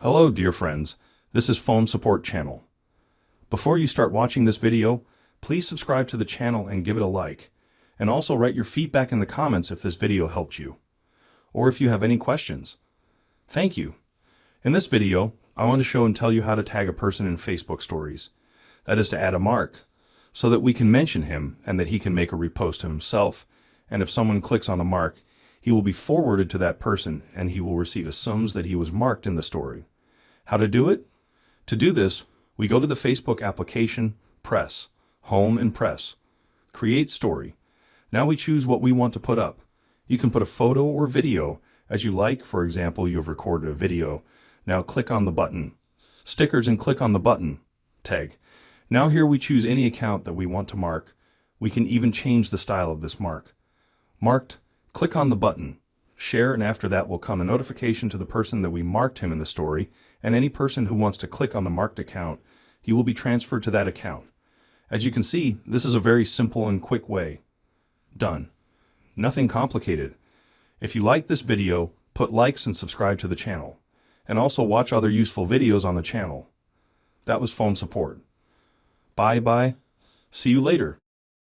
Hello, dear friends. This is Phone Support Channel. Before you start watching this video, please subscribe to the channel and give it a like. And also write your feedback in the comments if this video helped you, or if you have any questions. Thank you. In this video, I want to show and tell you how to tag a person in Facebook stories. That is to add a mark, so that we can mention him and that he can make a repost himself. And if someone clicks on the mark, he will be forwarded to that person and he will receive a summons that he was marked in the story. How to do it? To do this, we go to the Facebook application, Press, Home and Press, Create Story. Now we choose what we want to put up. You can put a photo or video as you like. For example, you have recorded a video. Now click on the button, Stickers, and click on the button, Tag. Now here we choose any account that we want to mark. We can even change the style of this mark. Marked, click on the button, Share, and after that will come a notification to the person that we marked him in the story, and any person who wants to click on the marked account, he will be transferred to that account. As you can see, this is a very simple and quick way. Done. Nothing complicated. If you like this video, put likes and subscribe to the channel. And also watch other useful videos on the channel. That was Phone Support. Bye bye. See you later.